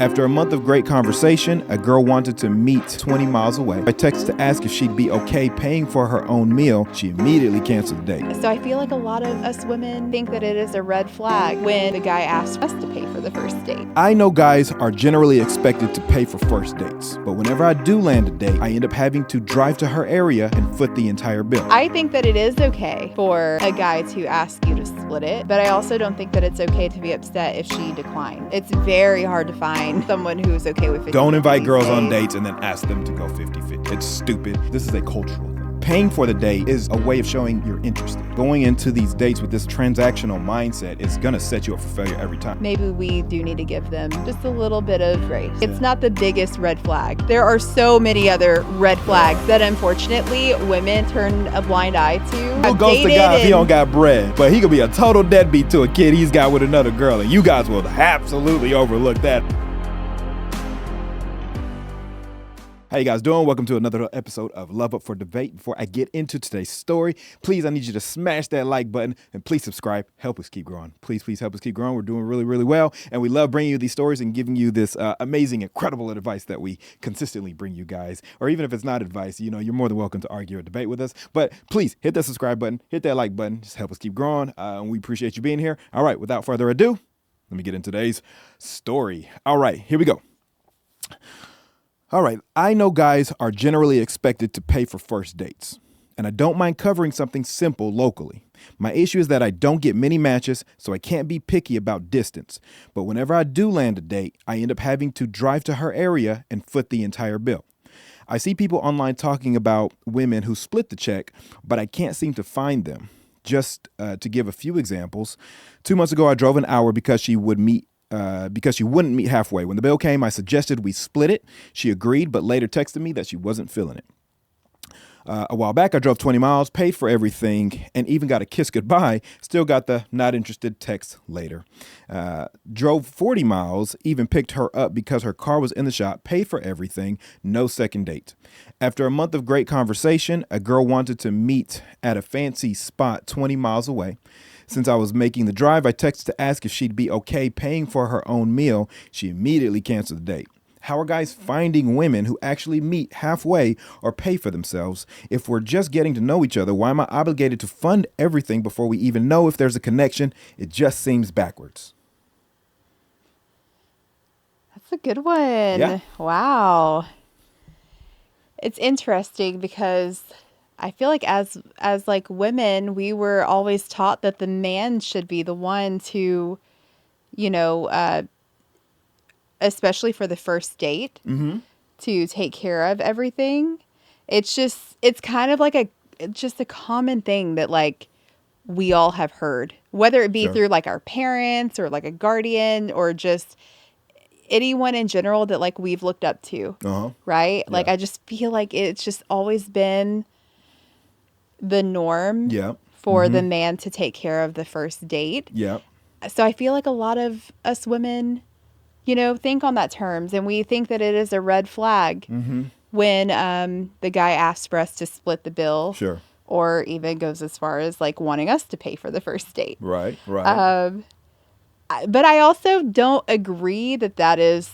After a month of great conversation, a girl wanted to meet 20 miles away. I texted to ask if she'd be okay paying for her own meal. She immediately canceled the date. So I feel like a lot of us women think that it is a red flag when the guy asks us to pay for the first date. I know guys are generally expected to pay for first dates, but whenever I do land a date, I end up having to drive to her area and foot the entire bill. I think that it is okay for a guy to ask you to split it, but I also don't think that it's okay to be upset if she declines. It's very hard to find someone who's okay with 50-50. Don't invite girls on dates and then ask them to go 50-50. It's stupid. This is a cultural thing. Paying for the date is a way of showing you're interested. Going into these dates with this transactional mindset is gonna set you up for failure every time. Maybe we do need to give them just a little bit of grace. It's not the biggest red flag. There are so many other red flags that unfortunately women turn a blind eye to. Who goes to guys if he don't got bread? But he could be a total deadbeat to a kid he's got with another girl, and you guys will absolutely overlook that. How you guys doing? Welcome to another episode of Love Up for Debate. Before I get into today's story, please, I need you to smash that like button and please subscribe. Help us keep growing. Please help us keep growing. We're doing really, really well. And we love bringing you these stories and giving you this amazing, incredible advice that we consistently bring you guys. Or even if it's not advice, you know, you're more than welcome to argue or debate with us. But please hit that subscribe button, hit that like button. Just help us keep growing. And we appreciate you being here. All right, without further ado, let me get into today's story. All right, here we go. All right, I know guys are generally expected to pay for first dates, and I don't mind covering something simple locally. My issue is that I don't get many matches, so I can't be picky about distance. But whenever I do land a date, I end up having to drive to her area and foot the entire bill. I see people online talking about women who split the check, but I can't seem to find them. Just to give a few examples, 2 months ago I drove an hour because she wouldn't meet halfway. When the bill came, I suggested we split it. She agreed, but later texted me that she wasn't feeling it. A while back, I drove 20 miles, paid for everything, and even got a kiss goodbye. Still got the not interested text later. Drove 40 miles, even picked her up because her car was in the shop, paid for everything, no second date. After a month of great conversation, a girl wanted to meet at a fancy spot 20 miles away. Since I was making the drive, I texted to ask if she'd be okay paying for her own meal. She immediately canceled the date. How are guys finding women who actually meet halfway or pay for themselves? If we're just getting to know each other, why am I obligated to fund everything before we even know if there's a connection? It just seems backwards. That's a good one. Yeah. Wow. It's interesting because I feel like as like women, we were always taught that the man should be the one to, you know, especially for the first date, to take care of everything. It's kind of like just a common thing that like we all have heard, whether it be Sure. through like our parents or like a guardian or just anyone in general that like we've looked up to, right? Yeah. Like I just feel like it's just always been the norm for the man to take care of the first date. Yeah. So I feel like a lot of us women, you know, think on that terms, and we think that it is a red flag when the guy asks for us to split the bill. Sure. Or even goes as far as like wanting us to pay for the first date. Right. But I also don't agree that that is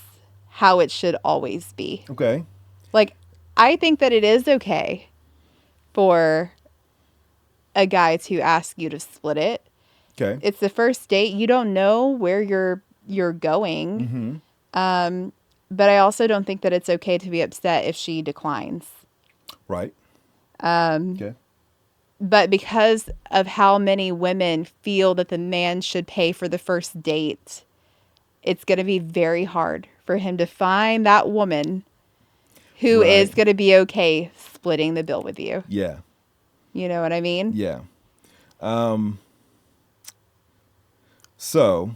how it should always be. Okay. Like, I think that it is okay for a guy to ask you to split it. Okay. It's the first date. You don't know where you're going. But I also don't think that it's okay to be upset if she declines. Right. Okay. But because of how many women feel that the man should pay for the first date, it's going to be very hard for him to find that woman who is going to be okay splitting the bill with you. Yeah. You know what I mean? Yeah. So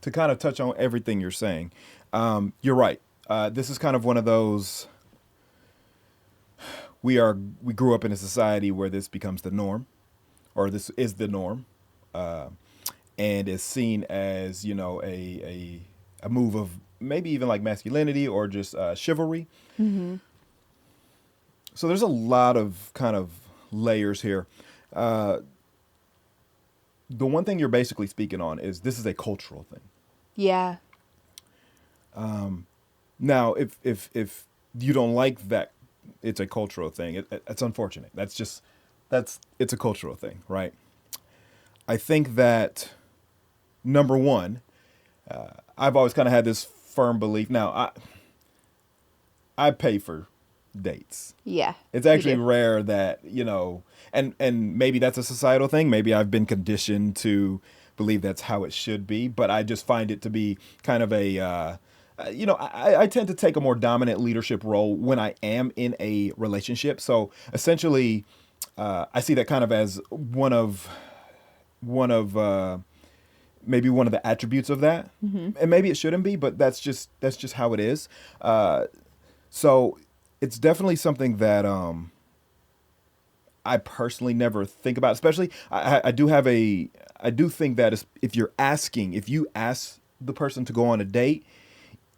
to kind of touch on everything you're saying, you're right. This is kind of one of those, we grew up in a society where this becomes the norm, or this is the norm, and is seen as, you know, a move of maybe even like masculinity or just chivalry. So there's a lot of kind of layers here. The one thing you're basically speaking on is this is a cultural thing. Yeah. Now, if you don't like that, it's a cultural thing. It's unfortunate. It's a cultural thing, right? I think that number one, I've always kind of had this firm belief. Now, I pay for dates. Yeah. It's You actually do. rare that, and maybe that's a societal thing. Maybe I've been conditioned to believe that's how it should be, but I just find it to be kind of I tend to take a more dominant leadership role when I am in a relationship. So essentially, I see that kind of as one of maybe one of the attributes of that, and maybe it shouldn't be, but that's just how it is. So it's definitely something that I personally never think about. Especially, I do think that if you ask the person to go on a date,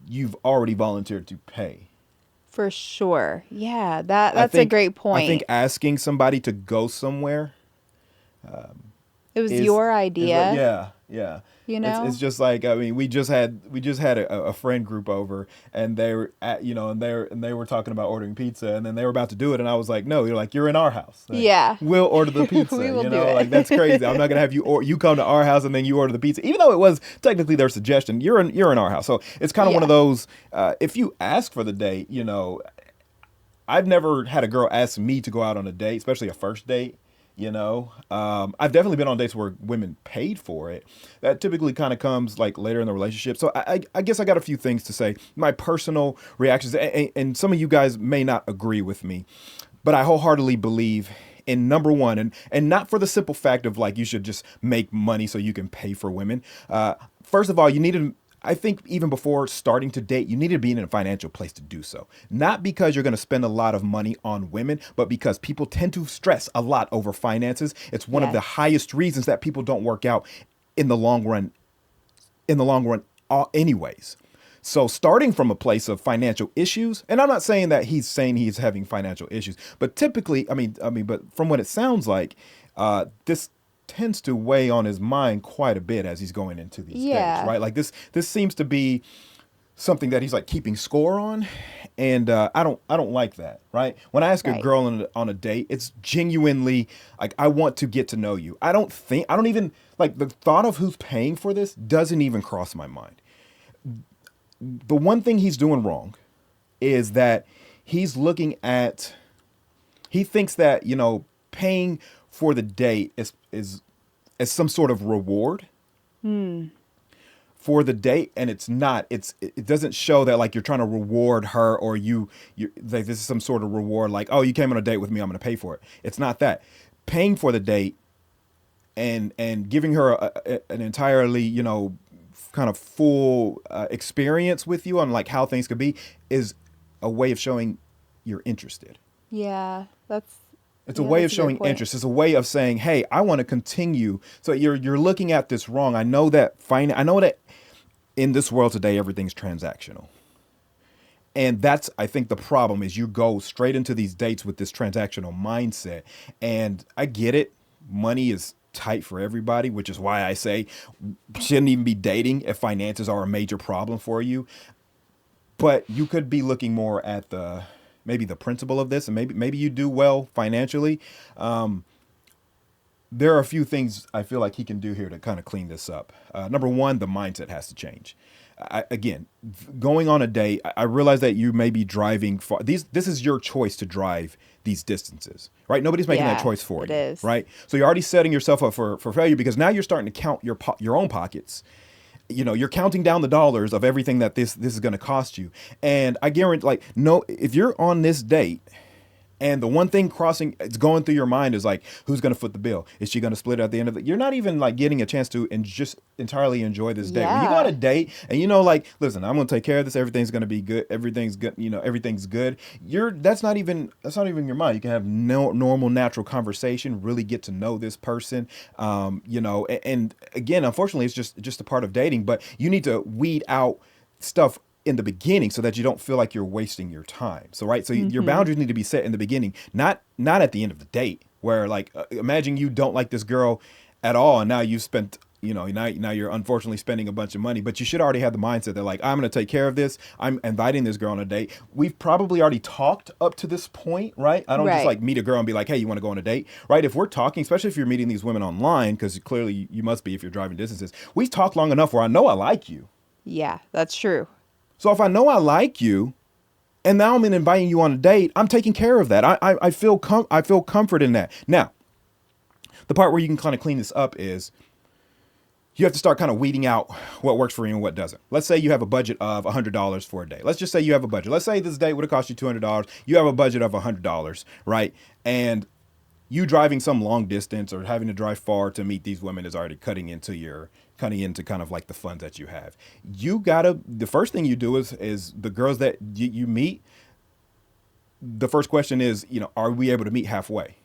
you've already volunteered to pay. For sure. Yeah, that I that's a think great I think point. asking somebody to go somewhere It was is your is like, idea, yeah, yeah. you It's know? just like, I mean, we just had a friend group over, and they were and they were talking about ordering pizza, and then they were about to do it, and I was like, no, you're in our house, like, Yeah. we'll order the We pizza, will do like, that's crazy. I'm it. not gonna have you come to our house and then you order the pizza, even though it was technically their suggestion. You're in our house, so it's kind of one of Yeah. those. If you ask for the date, I've never had a girl ask me to go out on a date, especially a first date. I've definitely been on dates where women paid for it. That typically kind of comes like later in the relationship. So I guess I got a few things to say. My personal reactions, and some of you guys may not agree with me, but I wholeheartedly believe in number one, and not for the simple fact of like you should just make money so you can pay for women. First of all, you need to. I think even before starting to date, you need to be in a financial place to do so. Not because you're going to spend a lot of money on women, but because people tend to stress a lot over finances. It's one of the Yes. highest reasons that people don't work out in the long run, anyways. So starting from a place of financial issues, and I'm not saying that he's saying he's having financial issues, but typically, but from what it sounds like, this tends to weigh on his mind quite a bit as he's going into these dates, Yeah. right? Like this seems to be something that he's like keeping score on, and I don't like that, right? When I ask a Right. girl on a date, it's genuinely like I want to get to know you. I don't even like the thought of who's paying for this doesn't even cross my mind. The one thing he's doing wrong is that he's looking at he thinks that paying for the date is as some sort of reward for the date, and it's not. It doesn't show that like you're trying to reward her, or you like this is some sort of reward, like, oh, you came on a date with me, I'm going to pay for it. It's not that. Paying for the date and giving her an entirely kind of full experience with you on like how things could be is a way of showing you're interested. Yeah. It's a Yeah, way of that's a good showing point. interest. It's a way of saying, "Hey, I want to continue." So you're looking at this wrong. I know that in this world today everything's transactional. And that's, I think, the problem is you go straight into these dates with this transactional mindset. And I get it. Money is tight for everybody, which is why I say shouldn't even be dating if finances are a major problem for you. But you could be looking more at the maybe the principle of this, and maybe you do well financially. There are a few things I feel like he can do here to kind of clean this up. Number one, the mindset has to change. Again, going on a date, I realize that you may be driving far. This is your choice to drive these distances, right? Nobody's making that Yeah, choice for it you, is. right? So you're already setting yourself up for failure because now you're starting to count your own pockets. You're counting down the dollars of everything that this is going to cost you. And I guarantee, like, no, if you're on this date and the one thing it's going through your mind is like, who's going to foot the bill? Is she going to split it at the end of it? You're not even like getting a chance to and just entirely enjoy this date. When you go on a Yeah. date and like, listen, I'm going to take care of this. Everything's going to be good. Everything's good. Everything's good. That's not even your mind. You can have no normal, natural conversation. Really get to know this person. And again, unfortunately, it's just a part of dating. But you need to weed out stuff in the beginning so that you don't feel like you're wasting your time. So right, so your Mhm. boundaries need to be set in the beginning, not at the end of the date where like imagine you don't like this girl at all and now you spent now you're unfortunately spending a bunch of money, but you should already have the mindset that like, I'm going to take care of this. I'm inviting this girl on a date. We've probably already talked up to this point, right? I don't just Right. like meet a girl and be like, hey, you want to go on a date, right? If we're talking, especially if you're meeting these women online, because clearly you must be if you're driving distances, we've talked long enough where I know I like you. Yeah, that's true. So if I know I like you, and now I'm inviting you on a date, I'm taking care of that. I feel comfort in that. Now, the part where you can kind of clean this up is you have to start kind of weeding out what works for you and what doesn't. Let's say you have a budget of $100 for a day. Let's just say you have a budget. Let's say this date would have cost you $200. You have a budget of $100, right? And you driving some long distance or having to drive far to meet these women is already cutting into kind of like the funds that you have. The first thing you do is the girls that you meet, the first question is, are we able to meet halfway?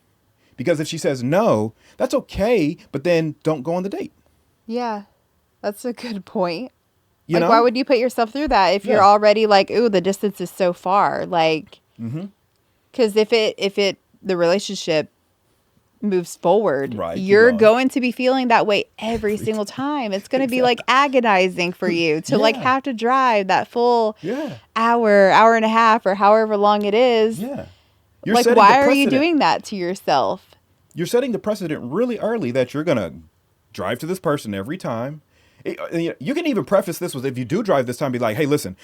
Because if she says no, that's okay, but then don't go on the date. Yeah, that's a good point. You know? Why would you put yourself through that if you're Yeah. already like, ooh, the distance is so far? Like, because if the relationship moves forward, Right, keep you're going. going to be feeling that way every single time. It's going to be like agonizing for you to like Yeah. have to drive that full Yeah. hour and a half, or however long it is. Yeah. Like, setting why the are you precedent. doing that to yourself? You're setting the precedent really early that you're going to drive to this person every time. You can even preface this with, if you do drive this time, be like, hey, listen,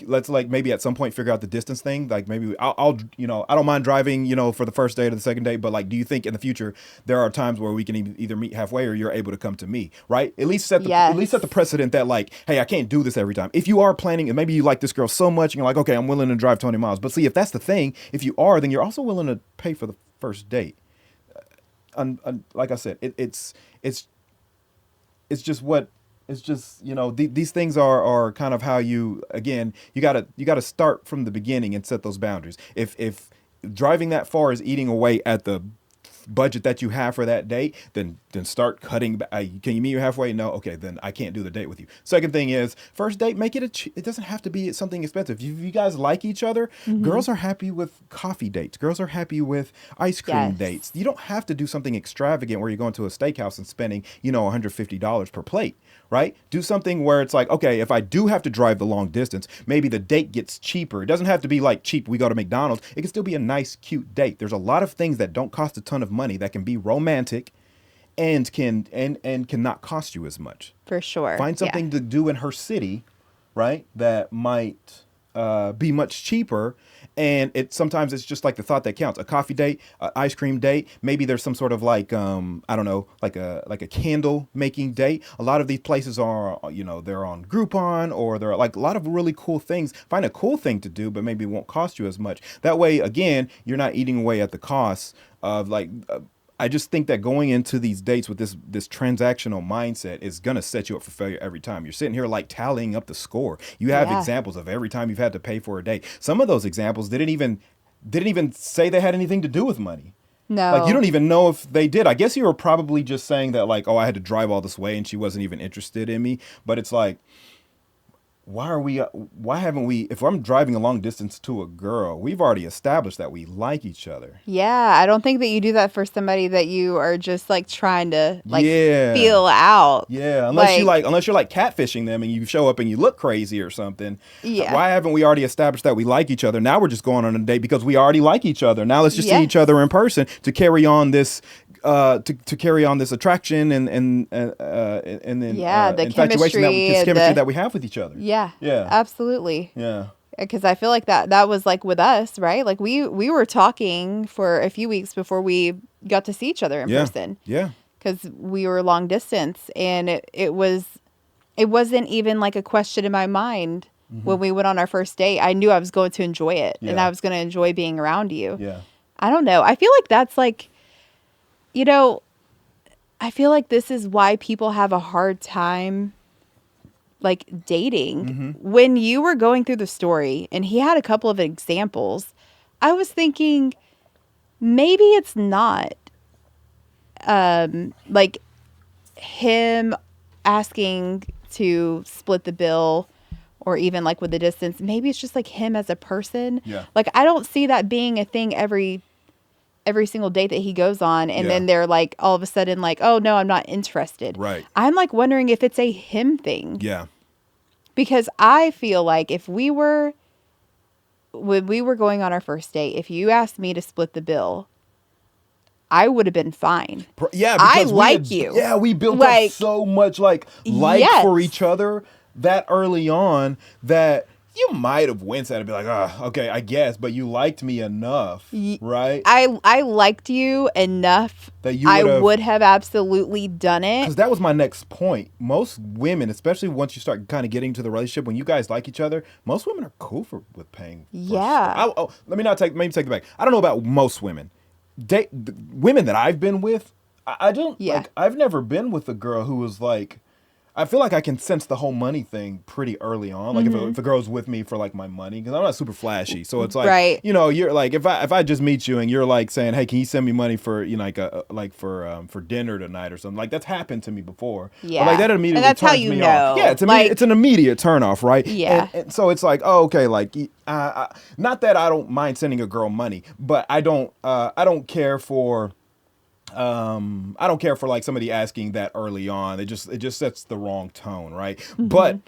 let's like maybe at some point figure out the distance thing. Like maybe I'll I don't mind driving, for the first date or the second date, but like, do you think in the future there are times where we can either meet halfway or you're able to come to me, right? At least set the precedent that like, hey, I can't do this every time. If you are planning, and maybe you like this girl so much and you're like, okay, I'm willing to drive 20 miles. But see, if that's the thing, if you are, then you're also willing to pay for the first date. Like I said, it's just what it's just these things are kind of how you gotta start from the beginning and set those boundaries. If driving that far is eating away at the budget that you have for that date, then start cutting back. Can you meet you halfway? No. Okay, then I can't do the date with you. Second thing is, first date, make it it doesn't have to be something expensive. If you guys like each other, girls are happy with coffee dates. Girls are happy with ice cream dates. You don't have to do something extravagant where you're going to a steakhouse and spending, $150 per plate, right? Do something where it's like, okay, if I do have to drive the long distance, maybe the date gets cheaper. It doesn't have to be like cheap, we go to McDonald's. It can still be a nice, cute date. There's a lot of things that don't cost a ton of money that can be romantic and can not cost you as much. For sure. Find something to do in her city, right? That might be much cheaper. And sometimes it's just like the thought that counts. A coffee date, an ice cream date. Maybe there's some sort of like I don't know, like a candle making date. A lot of these places are they're on Groupon, or they're like a lot of really cool things. Find a cool thing to do, but maybe it won't cost you as much. That way, again, you're not eating away at the costs of like. I just think that going into these dates with this transactional mindset is going to set you up for failure every time. You're sitting here like tallying up the score. You have examples of every time you've had to pay for a date. Some of those examples didn't even say they had anything to do with money. No. Like, you don't even know if they did. I guess you were probably just saying that like, oh, I had to drive all this way and she wasn't even interested in me. But it's like, why haven't we, if I'm driving a long distance to a girl, we've already established that we like each other. Yeah, I don't think that you do that for somebody that you are just like trying to like feel out. Yeah, unless you're like catfishing them and you show up and you look crazy or something. Yeah. Why haven't we already established that we like each other? Now we're just going on a date because we already like each other. Now let's just see each other in person to carry on this carry on this attraction and then the infatuation chemistry that we have with each other. Yeah. Yeah. Absolutely. Yeah. Because I feel like that was like with us, right? Like we were talking for a few weeks before we got to see each other in person. Yeah. Because we were long distance, and it wasn't even like a question in my mind when we went on our first date. I knew I was going to enjoy it, and I was going to enjoy being around you. Yeah. I don't know. I feel like that's like, I feel like this is why people have a hard time like dating. When you were going through the story and he had a couple of examples, I was thinking maybe it's not like him asking to split the bill, or even like with the distance. Maybe it's just like him as a person. Yeah. Like I don't see that being a thing every every single date that he goes on, and Yeah. then they're like all of a sudden like, oh no, I'm not interested. Right. I'm like wondering if it's a him thing. Yeah. Because I feel like when we were going on our first date, if you asked me to split the bill, I would have been fine. Yeah, I because like you. Yeah, we built up Like, so much like yes. for each other that early on that you might have winced at it and be like, okay, I guess, but you liked me enough, right? I liked you enough That you I would've- would have absolutely done it. Because that was my next point. Most women, especially once you start kind of getting to the relationship, when you guys like each other, most women are cool with paying. Yeah. Let me take it back. I don't know about most women. The women that I've been with, I don't like. I've never been with a girl who was like. I feel like I can sense the whole money thing pretty early on. Like if a girl's with me for like my money, because I'm not super flashy, so it's like, right. you know, you're like if I just meet you and you're like saying, hey, can you send me money for for dinner tonight or something, like that's happened to me before. Yeah, but like that immediately and that's how turns you me know. off. Yeah, it's an immediate turnoff, right? Yeah, and so it's like, oh, okay, like not that I don't mind sending a girl money, but I don't care for. I don't care for like somebody asking that early on. It just sets the wrong tone, right? But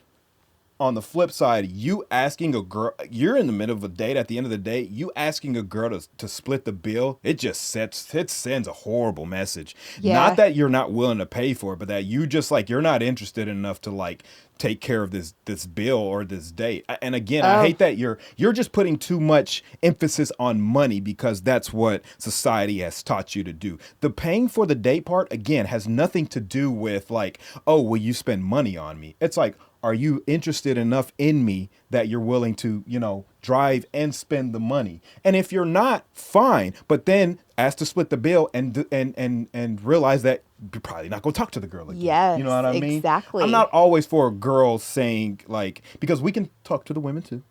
on the flip side, you asking a girl, you're in the middle of a date. At the end of the day, you asking a girl to split the bill, it sends a horrible message. Yeah. Not that you're not willing to pay for it, but that you just like you're not interested enough to like take care of this bill or this date. And again, I hate that you're just putting too much emphasis on money because that's what society has taught you to do. The paying for the date part, again, has nothing to do with like, oh, will you spend money on me? It's like, are you interested enough in me that you're willing to, you know, drive and spend the money? And if you're not, fine. But then ask to split the bill and realize that you're probably not going to talk to the girl again. Yes, you know what I mean? exactly. I'm not always for a girl saying like, because we can talk to the women too.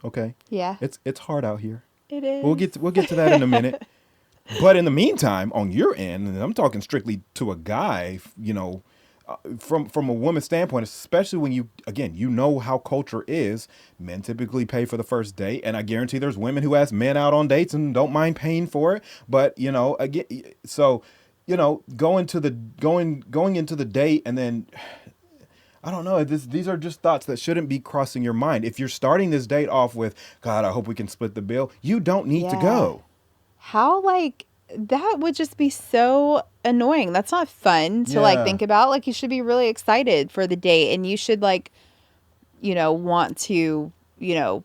Okay. Yeah. It's hard out here. It is. We'll get to that in a minute. But in the meantime, on your end, and I'm talking strictly to a guy, you know, from a woman's standpoint, especially when you know how culture is, men typically pay for the first date, and I guarantee there's women who ask men out on dates and don't mind paying for it. But you know, again, so you know, going into the date, and then I don't know. These are just thoughts that shouldn't be crossing your mind. If you're starting this date off with, God, I hope we can split the bill, you don't need to go. How like that would just be so annoying. That's not fun to like think about. Like you should be really excited for the date, and you should like, you know, want to, you know,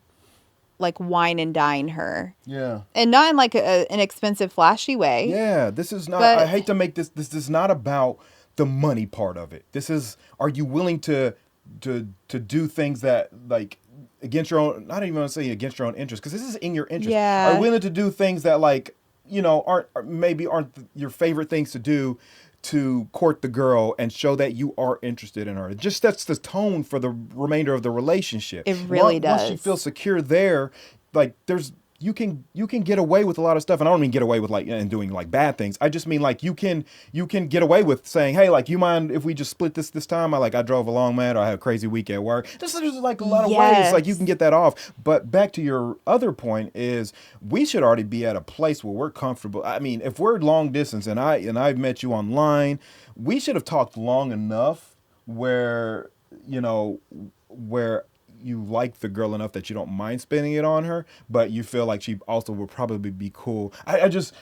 like wine and dine her. Yeah. And not in like an expensive flashy way. Yeah, this is not, But- I hate to make this is not about the money part of it. This is, are you willing to do things that like against your own, not even want to say against your own interest, because this is in your interest. Yeah. Are you willing to do things that like, you know, aren't your favorite things to do to court the girl and show that you are interested in her? It just sets the tone for the remainder of the relationship. It really Once does. you feel secure there, like you can get away with a lot of stuff. And I don't mean get away with like and doing like bad things. I just mean like you can get away with saying, hey, like, you mind if we just split this time? I drove a long man, or I had a crazy week at work. There's like a lot of ways like you can get that off. But back to your other point is we should already be at a place where we're comfortable. I mean, if we're long distance and I've met you online, we should have talked long enough where, you know, where you like the girl enough that you don't mind spending it on her, but you feel like she also would probably be cool. I just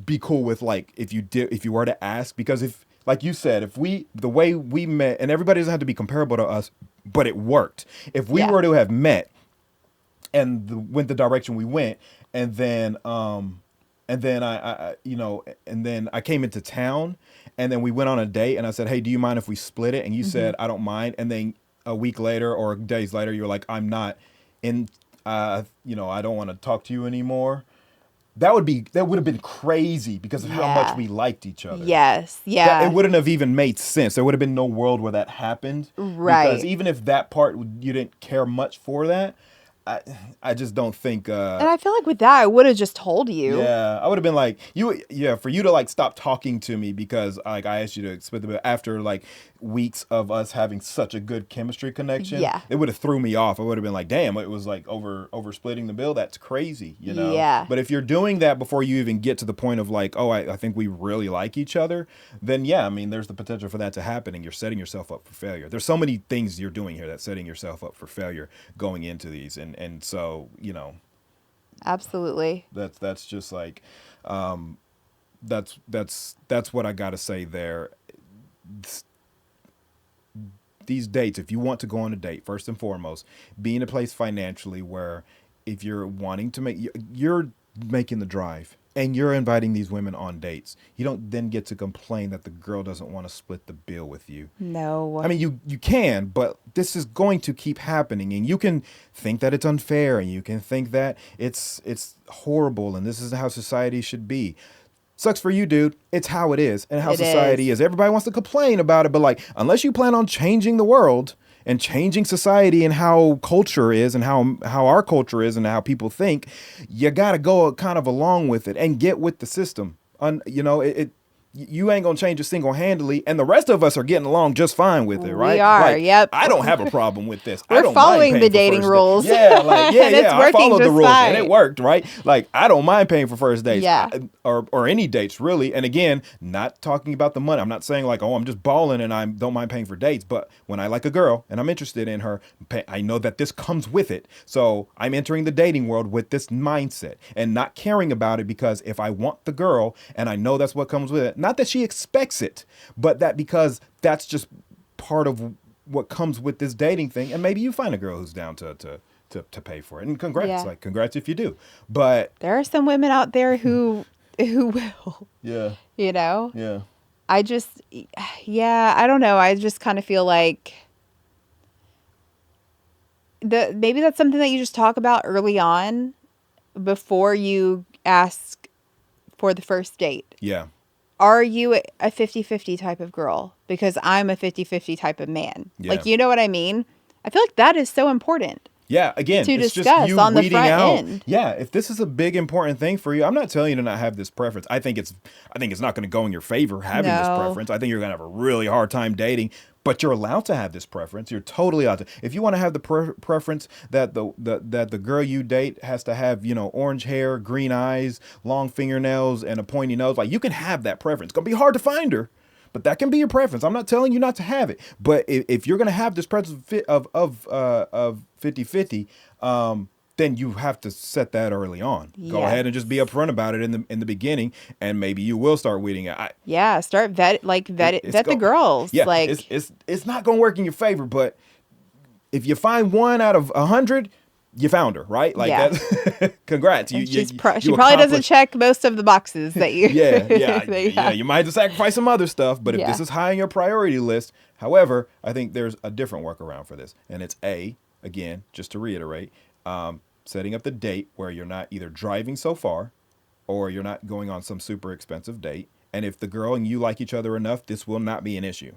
be cool with like if you were to ask, because if, like you said, if the way we met, and everybody doesn't have to be comparable to us, but it worked. If we were to have met and went the direction we went, and then I you know, and then I came into town, and then we went on a date, and I said, hey, do you mind if we split it? And you said, I don't mind. And then a week later or days later, you're like, I'm not in, you know, I don't want to talk to you anymore. That would have been crazy because of how much we liked each other. Yes. Yeah. It wouldn't have even made sense. There would have been no world where that happened. Right. Because even if that part, you didn't care much for that, I just don't think. And I feel like with that, I would have just told you. Yeah, I would have been like, for you to like stop talking to me because like I asked you to split the bill after like weeks of us having such a good chemistry connection, Yeah. it would have threw me off. I would have been like, damn, it was like over splitting the bill. That's crazy, you know? Yeah. But if you're doing that before you even get to the point of like, oh, I think we really like each other, then yeah, I mean, there's the potential for that to happen, and you're setting yourself up for failure. There's so many things you're doing here that's setting yourself up for failure going into these. And so, you know, Absolutely. that's just like, that's what I got to say there. These dates, if you want to go on a date, first and foremost, be in a place financially where if you're wanting to you're making the drive and you're inviting these women on dates, you don't then get to complain that the girl doesn't want to split the bill with you. No. I mean, you can, but this is going to keep happening, and you can think that it's unfair, and you can think that it's horrible, and this is how society should be. Sucks for you, dude. It's how it is and how It society is. Everybody wants to complain about it, but like, unless you plan on changing the world and changing society and how culture is and how our culture is and how people think, you got to go kind of along with it and get with the system. You know, you ain't gonna change it single-handedly, and the rest of us are getting along just fine with it, right? We are, like, yep. I don't have a problem with this. I We're don't following mind the paying for dating first rules. dates. Yeah, like And it's I working followed the just rules and fine. it worked, right? Like I don't mind paying for first dates, Yeah. or any dates really. And again, not talking about the money. I'm not saying like, oh, I'm just balling and I don't mind paying for dates. But when I like a girl and I'm interested in her, I know that this comes with it. So I'm entering the dating world with this mindset and not caring about it, because if I want the girl and I know that's what comes with it, not that she expects it, but that because that's just part of what comes with this dating thing. And maybe you find a girl who's down to pay for it. And congrats, Yeah. like congrats if you do. But There are some women out there who will, yeah, you know. yeah, I just, yeah, I don't know. I just kind of feel like maybe that's something that you just talk about early on before you ask for the first date. yeah, Are you a 50-50 type of girl? Because I'm a 50-50 type of man. Yeah. Like, you know what I mean? I feel like that is so important. yeah. Again, To it's discuss just you on the weeding front out. end. Yeah, if this is a big important thing for you, I'm not telling you to not have this preference. I think it's not going to go in your favor having this No. preference. I think you're going to have a really hard time dating. But you're allowed to have this preference. You're totally allowed to. If you want to have the preference that the girl you date has to have, you know, orange hair, green eyes, long fingernails, and a pointy nose, like you can have that preference. It's gonna be hard to find her, but that can be your preference. I'm not telling you not to have it. But if you're gonna have this preference of 50-50, then you have to set that early on. Go Yeah. ahead and just be upfront about it in the beginning, and maybe you will start weeding it. Yeah, start vet It's the girls. Yeah, Like, it's not going to work in your favor, but if you find one out of 100, you found her, right? Like Yeah. that. Congrats, and you she you probably doesn't accomplished- check most of the boxes that you. Yeah, that you yeah. have. You might have to sacrifice some other stuff, but if Yeah. this is high on your priority list, however, I think there's a different workaround for this, and it's again, just to reiterate, setting up the date where you're not either driving so far, or you're not going on some super expensive date. And if the girl and you like each other enough, this will not be an issue.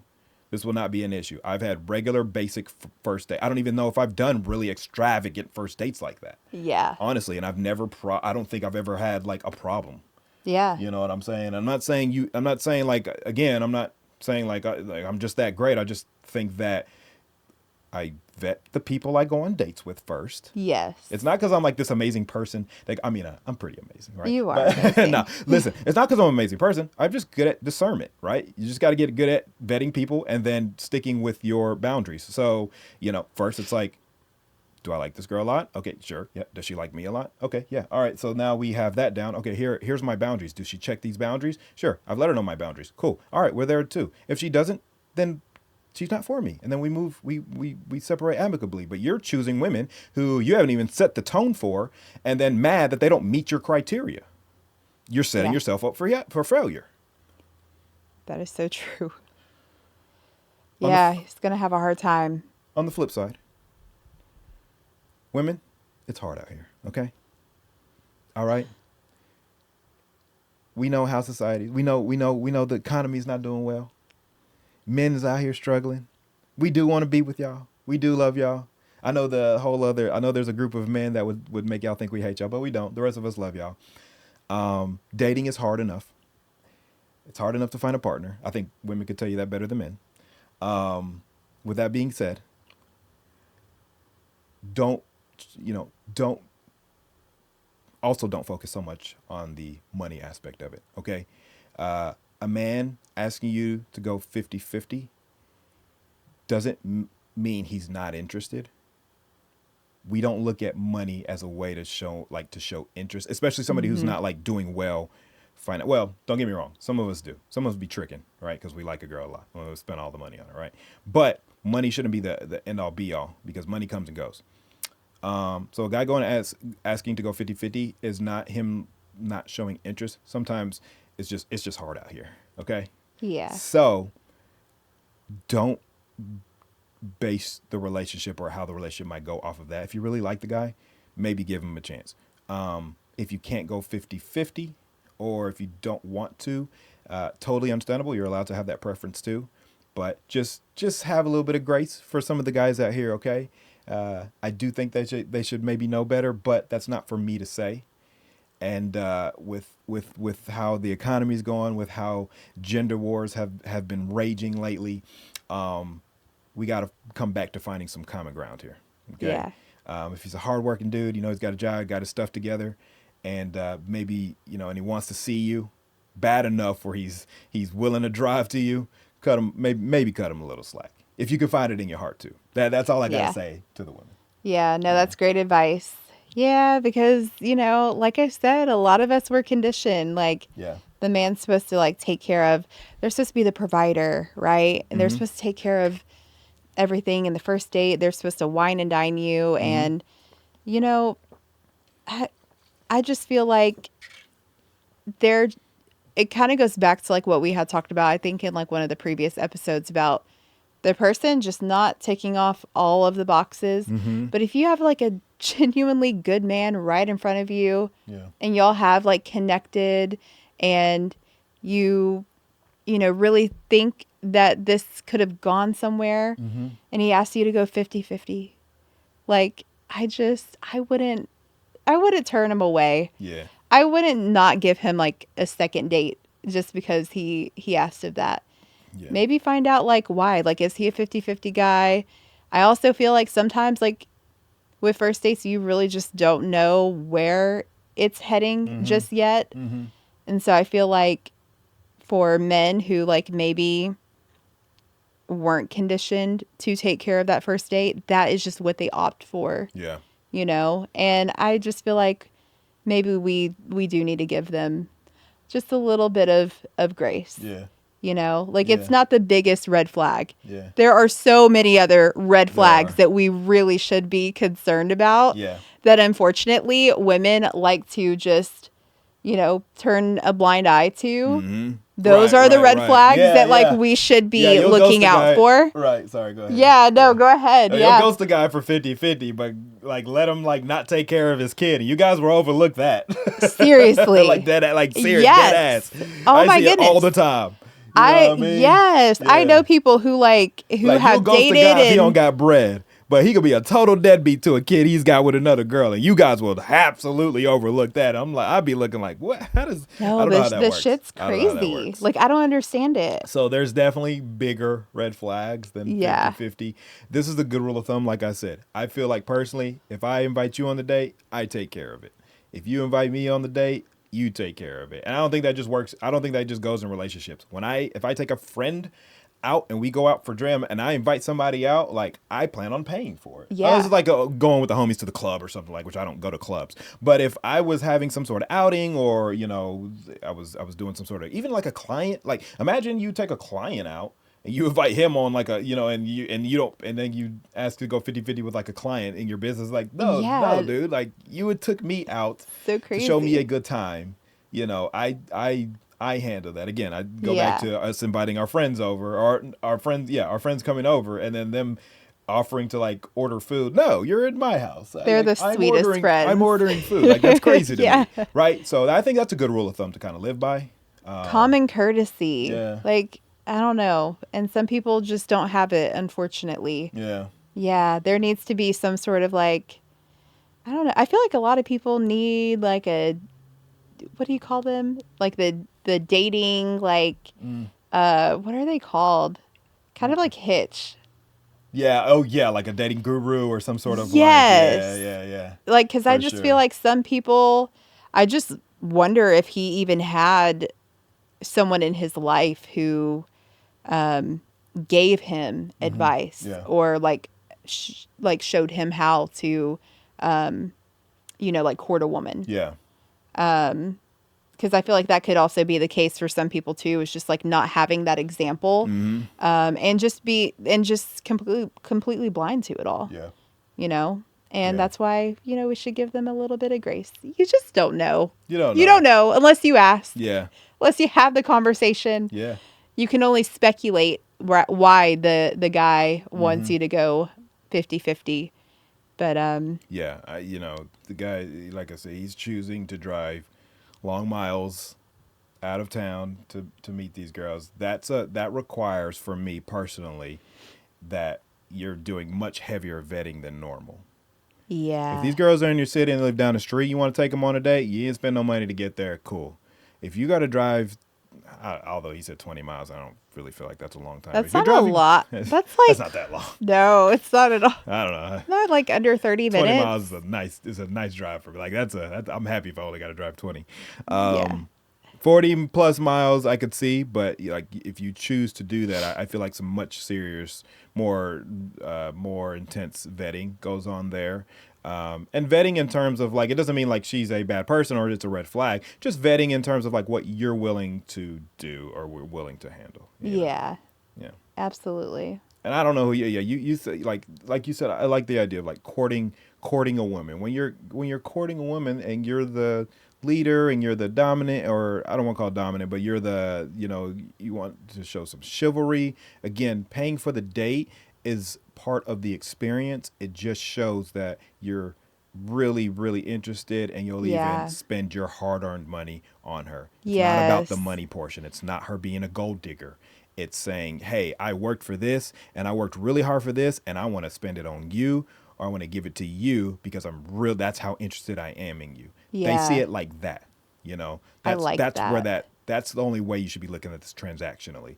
This will not be an issue. I've had regular basic first date. I don't even know if I've done really extravagant first dates like that, Yeah. honestly. And I've never, I don't think I've ever had like a problem. Yeah. You know what I'm saying? I'm not saying I'm not saying like, again, I'm not saying like I'm just that great. I just think that I vet the people I go on dates with first. Yes. It's not because I'm like this amazing person. Like, I mean, I'm pretty amazing, right? You are But- amazing. no, listen, it's not because I'm an amazing person. I'm just good at discernment, right? You just got to get good at vetting people and then sticking with your boundaries. So, you know, first it's like, do I like this girl a lot? Okay, sure. Yeah. Does she like me a lot? Okay, yeah. All right. So now we have that down. Okay, here's my boundaries. Does she check these boundaries? Sure. I've let her know my boundaries. Cool. All right, we're there too. If she doesn't, then she's not for me. And then we move, we separate amicably. But you're choosing women who you haven't even set the tone for, and then mad that they don't meet your criteria. You're setting Yeah. yourself up for failure. That is so true. On the Yeah, he's gonna have a hard time. On the flip side, women, it's hard out here, okay? All right? We know how society, we know the economy's not doing well. Men is out here struggling. We do want to be with y'all. We do love y'all. I know there's a group of men that would make y'all think we hate y'all, but we don't. The rest of us love y'all. Dating is hard enough. It's hard enough to find a partner. I think women could tell you that better than men. With that being said, don't don't don't focus so much on the money aspect of it. Okay, a man asking you to go 50-50 doesn't mean he's not interested. We don't look at money as a way to show interest, especially somebody who's not like doing well. Well, don't get me wrong. Some of us do. Some of us be tricking, right? Because we like a girl a lot. We spend all the money on her, right? But money shouldn't be the end all be all, because money comes and goes. So a guy going asking to go 50-50 is not him not showing interest. Sometimes it's just hard out here. Okay. Yeah. So don't base the relationship or how the relationship might go off of that. If you really like the guy, maybe give him a chance. If you can't go 50-50, or if you don't want to, totally understandable. You're allowed to have that preference too. But just have a little bit of grace for some of the guys out here, okay? I do think they should maybe know better, but that's not for me to say. And with how the economy's going, with how gender wars have been raging lately, we got to come back to finding some common ground here. Okay. Yeah. If he's a hardworking dude, he's got a job, got his stuff together, and maybe and he wants to see you bad enough where he's willing to drive to you, cut him maybe cut him a little slack if you can find it in your heart too. That's all I gotta say to the women. Yeah, no, that's great advice. Yeah, because like I said, a lot of us were conditioned like the man's supposed to like take care of. They're supposed to be the provider, right? And they're supposed to take care of everything in the first date. They're supposed to wine and dine you, and I just feel like it kind of goes back to like what we had talked about, I think, in like one of the previous episodes about the person just not ticking off all of the boxes. But if you have like a genuinely good man right in front of you, and y'all have like connected, and you really think that this could have gone somewhere, and he asks you to go 50-50, like I wouldn't turn him away. Yeah. I wouldn't not give him like a second date just because he asked of that. Yeah. Maybe find out like why. Like, is he a 50-50 guy? I also feel like sometimes like with first dates, you really just don't know where it's heading just yet. And so I feel like for men who like maybe weren't conditioned to take care of that first date, that is just what they opt for. Yeah. And I just feel like maybe we do need to give them just a little bit of grace. Yeah. It's not the biggest red flag. Yeah. There are so many other red flags that we really should be concerned about. Yeah. That unfortunately women like to just, turn a blind eye to. Those are the red flags that we should be looking out for. Right. Sorry. Go ahead. Yeah. No. Go ahead. You'll ghost the guy for 50-50, but like let him like not take care of his kid. You guys will overlook that. Seriously. Like that. Like serious dead ass. Oh my see goodness. It all the time. You know what I mean? Yes. Yeah. I know people who have dated and he don't got bread. But he could be a total deadbeat to a kid he's got with another girl, and you guys will absolutely overlook that. I'd be looking like, what? How does? No, I don't know how that this works. Shit's crazy. Like, I don't understand it. So there's definitely bigger red flags than 50-50. This is the good rule of thumb. Like I said, I feel like personally, if I invite you on the date, I take care of it. If you invite me on the date, you take care of it. And I don't think that just works. I don't think that just goes in relationships. If I take a friend out and we go out for dram and I invite somebody out, like I plan on paying for it. Yeah. This is like going with the homies to the club or something, like, which I don't go to clubs. But if I was having some sort of outing, or I was doing some sort of, even like a client, like imagine you take a client out and you invite him on like a, and you don't, and then you ask to go 50-50 with like a client in your business. Like, no, dude, like you had took me out to show me a good time. I handle that. Again, I go back to us inviting our friends over, or our friends coming over, and then them offering to like order food. No, you're in my house. They're the sweetest friends. I'm ordering food. Like that's crazy to me, right? So I think that's a good rule of thumb to kind of live by. Common courtesy. Yeah. Like, I don't know. And some people just don't have it, unfortunately. Yeah. Yeah. There needs to be some sort of like, I don't know. I feel like a lot of people need like what do you call them? Like the dating, like, what are they called? Kind of like Hitch. Yeah. Oh, yeah. Like a dating guru or some sort of Yes. yeah. Like, because I For just sure. feel like some people, I just wonder if he even had someone in his life who gave him advice Yeah. or like like showed him how to like court a woman. Yeah. Because I feel like that could also be the case for some people too, is just like not having that example, and just completely blind to it all, Yeah. And Yeah. that's why we should give them a little bit of grace. You just don't know. You don't You know. don't know unless you ask. Yeah. Unless you have the conversation. Yeah. You can only speculate why the guy wants you to go 50-50. But Yeah. The guy, like I said, he's choosing to drive long miles out of town to meet these girls. That requires, for me personally, that you're doing much heavier vetting than normal. yeah. If these girls are in your city and live down the street, you want to take them on a date, you ain't spend no money to get there, cool. If you got to drive, although he said 20 miles, I don't really feel like that's a long time. That's If you're not a lot. That's like that's not that long. No, it's not at all. I don't know. Not like under 30 20 minutes. miles is a nice drive for me. Like I'm happy if I only got to drive 20. Yeah. 40 plus miles I could see, but like if you choose to do that, I feel like some much serious, more intense vetting goes on there. And vetting in terms of like, it doesn't mean like she's a bad person or it's a red flag. Just vetting in terms of like what you're willing to do or we're willing to handle. Yeah. Yeah. Absolutely. And I don't know who. Yeah. You said like you said. I like the idea of like courting a woman. When you're courting a woman and you're the leader and you're the dominant, or I don't want to call it dominant, but you're the you want to show some chivalry. Again, paying for the date is part of the experience. It just shows that you're really, really interested, and you'll Yeah. even spend your hard-earned money on her. It's not about the Yes. money portion. It's not her being a gold digger. It's saying, hey, I worked for this and I worked really hard for this and I want to spend it on you, or I want to give it to you because that's how interested I am in you. Yeah. They see it like that, I like that's where that. that's the only way you should be looking at this transactionally.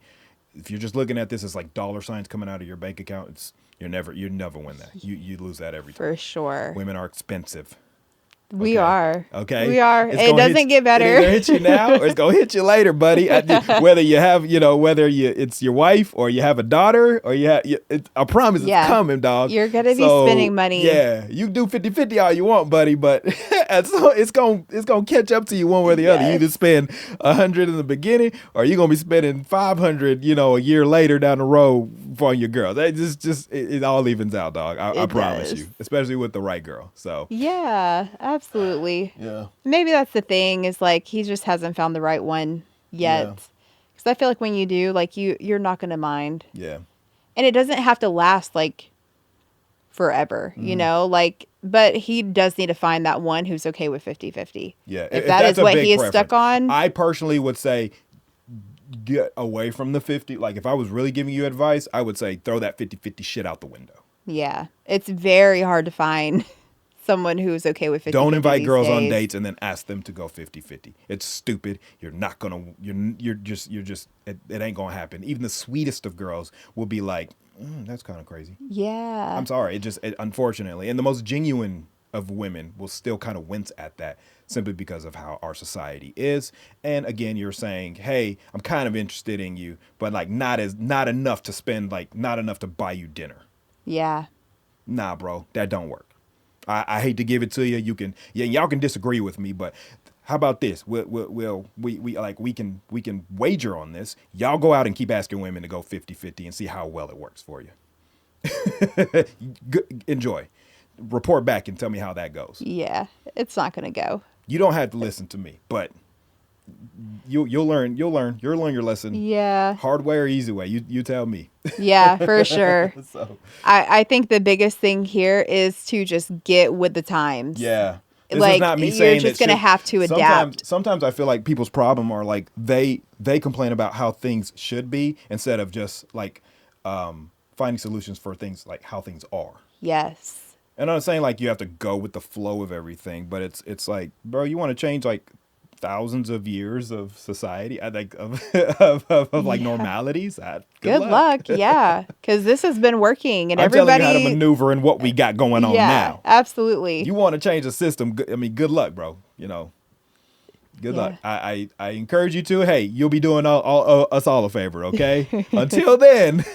If you're just looking at this as like dollar signs coming out of your bank account, you never win that. You lose that every time. For sure. Women are expensive. We Okay. are. Okay. We are. It's It gonna doesn't get better. It either hit you now or it's gonna hit you later, buddy. Whether you have, it's your wife or you have a daughter or I promise Yeah. it's coming, dog. You're gonna be So, spending money. Yeah, you do 50-50 all you want, buddy, but it's gonna catch up to you one way or the other. You either Yes. spend 100 in the beginning or you're gonna be spending 500, a year later down the road for your girl. That it all evens out, dog. I It promise does. you, especially with the right girl. So Yeah, absolutely. yeah. Maybe that's the thing, is like he just hasn't found the right one yet. Yeah. Because I feel like when you do, like you're not gonna mind, Yeah. and it doesn't have to last like forever, like. But he does need to find that one who's okay with 50-50. Yeah. If that that's is a what big he is preference. stuck on, I personally would say get away from the 50. Like if I was really giving you advice, I would say throw that 50-50 shit out the window. yeah, it's very hard to find someone who's okay with 50-50. Don't invite these girls on days. dates and then ask them to go 50-50. It's stupid. You're not going to you're just it ain't going to happen. Even the sweetest of girls will be like, that's kind of crazy. Yeah. I'm sorry. Unfortunately, and the most genuine of women will still kind of wince at that simply because of how our society is. And again, you're saying, hey, I'm kind of interested in you, but like not enough to spend, like not enough to buy you dinner. Yeah. Nah, bro, that don't work. I hate to give it to you. Y'all can disagree with me, but how about this? We can wager on this. Y'all go out and keep asking women to go 50-50 and see how well it works for you. Enjoy. Report back and tell me how that goes. Yeah. It's not gonna go. You don't have to listen to me, but you'll learn. You'll learn your lesson. Yeah. Hard way or easy way. You tell me. Yeah, for sure. So I think the biggest thing here is to just get with the times. yeah. This Like, is not me you're saying just that gonna have to adapt. Sometimes I feel like people's problem are like they complain about how things should be instead of just like finding solutions for things like how things are. Yes. And I'm not saying like you have to go with the flow of everything, but it's like, bro, you want to change like thousands of years of society, I think of like Yeah. normalities. Good luck. Yeah. Because this has been working and I'm telling you how to everybody. maneuver in what we got going on Yeah, now. absolutely. You want to change the system? I mean, good luck, bro. You know, good luck. Yeah. I encourage you to. Hey, you'll be doing us all a favor, okay? Until then,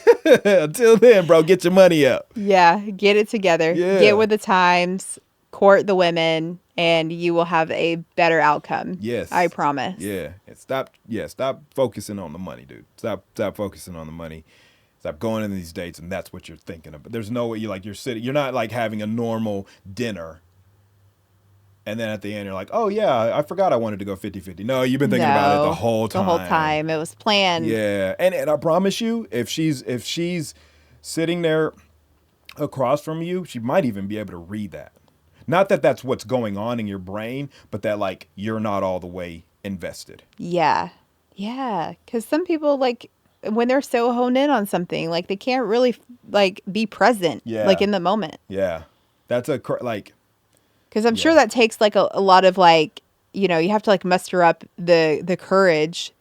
until then, bro, get your money up. Yeah. Get it together. Yeah. Get with the times. Court the women, and you will have a better outcome. Yes. I promise. Yeah. And stop focusing on the money, dude. Stop focusing on the money. Stop going in these dates and that's what you're thinking of. But there's no way you're not like having a normal dinner. And then at the end you're like, "Oh yeah, I forgot I wanted to go 50-50." No, you've been thinking about it the whole time. The whole time. It was planned. Yeah. And I promise you, if she's sitting there across from you, she might even be able to read that. Not that that's what's going on in your brain, but that like you're not all the way invested. Yeah. Yeah. Because some people, like, when they're so honed in on something, like, they can't really, like, be present, Yeah. like, in the moment. Yeah. That's like, Because I'm sure Yeah. that takes, like, a lot of, like, you know, you have to, like, muster up the courage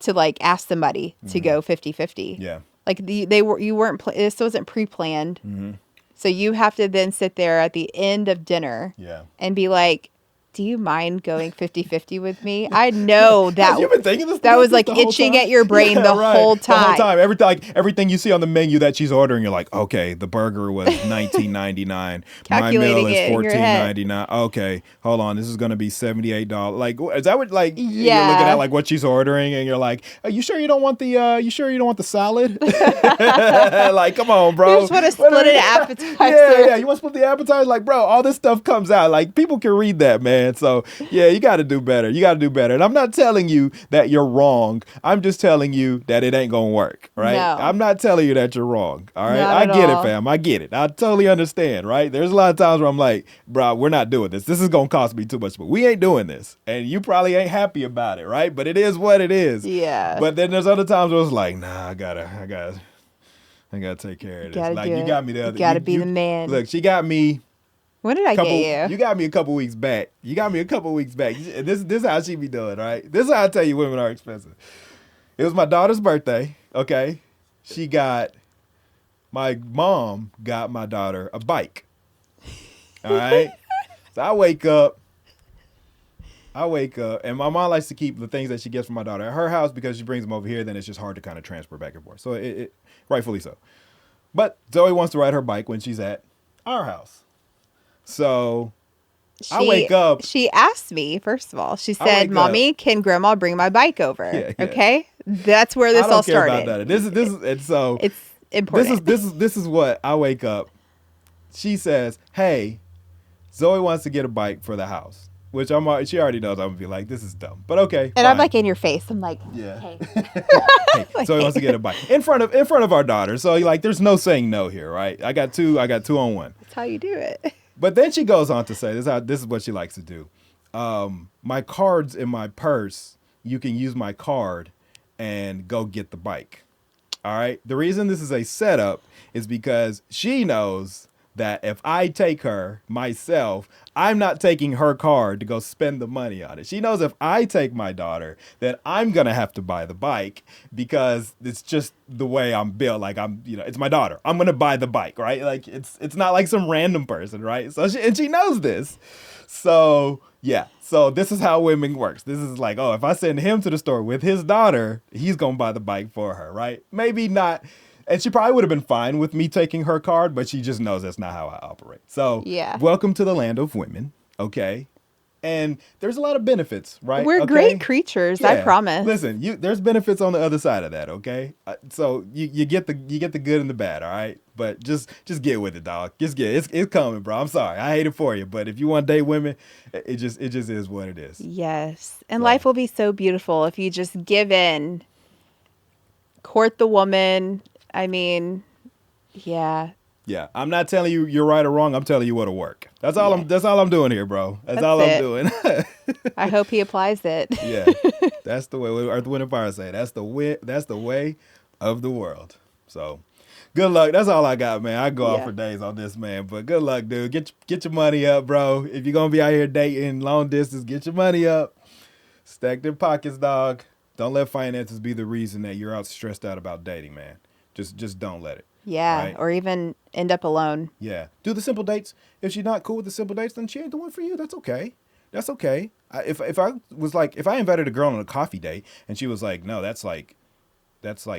to, like, ask somebody to go 50-50. yeah. Like, this wasn't pre-planned. Mm-hmm. So you have to then sit there at the end of dinner Yeah. and be like, do you mind going 50-50 with me? I know that You've been thinking this. that was like the whole itching time? at your brain the right. whole The whole time. time. Everything you see on the menu that she's ordering, you're like, okay, the burger was $19.99. My meal Calculating is it in your head. $14.99. Okay, hold on, this is gonna be $78. Like, is that what like you're looking Yeah. at like what she's ordering, and you're like, are you sure you don't want the salad? Like, come on, bro. You just want to split an appetizer. Yeah, you want to split the appetizer? Like, bro, all this stuff comes out. Like, people can read that, man. So, yeah, you got to do better. You got to do better. And I'm not telling you that you're wrong. I'm just telling you that it ain't going to work, right? No. I'm not telling you that you're wrong, all right? Not I at get all. it, fam. I get it. I totally understand, right? There's a lot of times where I'm like, bro, we're not doing this. This is going to cost me too much, but we ain't doing this. And you probably ain't happy about it, right? But it is what it is. Yeah. But then there's other times where it's like, nah, I gotta take care of this. Gotta Like, do you it. got me the other. You gotta be the man. Look, she got me. When did I get you? You got me a couple weeks back. This is how she be doing, right? This is how I tell you women are expensive. It was my daughter's birthday, okay? My mom got my daughter a bike. All right? So I wake up, and my mom likes to keep the things that she gets from my daughter at her house because she brings them over here, then it's just hard to kind of transfer back and forth. So it rightfully so. But Zoe wants to ride her bike when she's at our house. So I wake up. She asked me, first of all, she I said, wake Mommy, can grandma bring my bike over? Yeah, yeah. Okay? That's where I this don't all care started. about that. This is and so It's important. this is what I wake up. She says, "Hey, Zoe wants to get a bike for the house," which she already knows I'm gonna be like, "This is dumb," but okay. and I'm fine. like in your face. I'm like, Yeah. hey. Hey, Zoe wants to get a bike in front of our daughter. So like, there's no saying no here, right? I got two on one. That's how you do it. But then she goes on to say, this is what she likes to do. My card's in my purse. You can use my card and go get the bike. All right. The reason this is a setup is because she knows that if I take her myself, I'm not taking her card to go spend the money on it. She knows if I take my daughter, then I'm going to have to buy the bike because it's just the way I'm built. Like it's my daughter. I'm going to buy the bike, right? Like it's not like some random person, right? So she knows this. So yeah. So this is how women works. This is like, oh, if I send him to the store with his daughter, he's going to buy the bike for her, right? Maybe not. And she probably would have been fine with me taking her card, but she just knows that's not how I operate. So, Yeah. Welcome to the land of women, okay? And there's a lot of benefits, right? We're Okay? great creatures, I Yeah. Promise. Listen, there's benefits on the other side of that, okay? So you get the good and the bad, all right? But just get with it, dog. Just get it. It's coming, bro. I'm sorry, I hate it for you, but if you want to date women, it just is what it is. Yes. And So- life will be so beautiful if you just give in, court the woman. I mean, yeah. Yeah, I'm not telling you you're right or wrong. I'm telling you what'll work. That's all Yeah. That's all I'm doing here, bro. That's That's all it. I'm doing. I hope he applies it. Yeah, that's the way. Earth, Wind, and Fire say that's the way of the world. So, good luck. That's all I got, man. I go Yeah. out for days on this, man. But good luck, dude. Get your money up, bro. If you're gonna be out here dating long distance, get your money up. Stack their pockets, dog. Don't let finances be the reason that you're out stressed out about dating, man. Just don't let it. Yeah, Right? or even end up alone. Yeah. Do the simple dates. If she's not cool with the simple dates, then she ain't the one for you. That's okay. That's okay. If I was like, if I invited a girl on a coffee date and she was like, no, that's like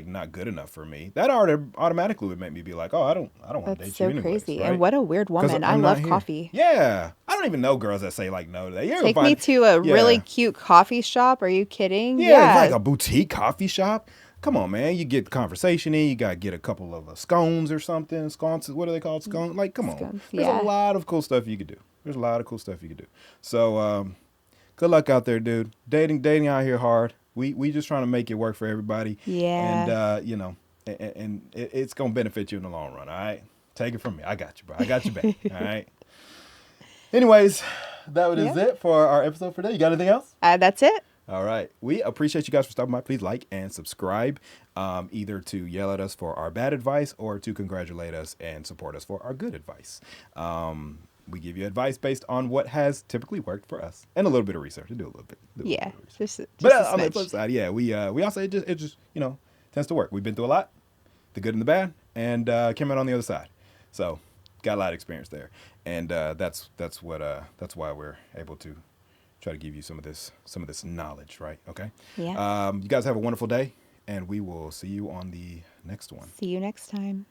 not good enough for me. That automatically would make me be like, oh, I don't want to That's date so you anyways, crazy. right? And what a weird 'Cause woman. I I'm not love here. coffee. Yeah. I don't even know girls that say like no to that. You ever Take me find, to a really yeah. cute coffee shop. Are you kidding? Yeah, it's like Yeah. a boutique coffee shop. Come on, man. You get conversation in. You got to get a couple of scones or something. Scones, what are they called? Scones? Like, come on. Scones, There's a yeah. lot of cool stuff you could do. There's a lot of cool stuff you could do. So, good luck out there, dude. Dating out here hard. We just trying to make it work for everybody. And, Yeah. and it's going to benefit you in the long run, all right? Take it from me. I got you, bro. I got you back, all right? Anyways, that is Yeah. it for our episode for today. You got anything else? That's it. All right. We appreciate you guys for stopping by. Please like and subscribe, either to yell at us for our bad advice or to congratulate us and support us for our good advice. We give you advice based on what has typically worked for us and a little bit of research. We do a little bit. Yeah. Of research. Just But a on the flip smidge. side, yeah, we also it just tends to work. We've been through a lot, the good and the bad, and came out on the other side. So got a lot of experience there, and that's why we're able to try to give you some of this knowledge, right? Okay. Yeah. You guys have a wonderful day, and we will see you on the next one. See you next time.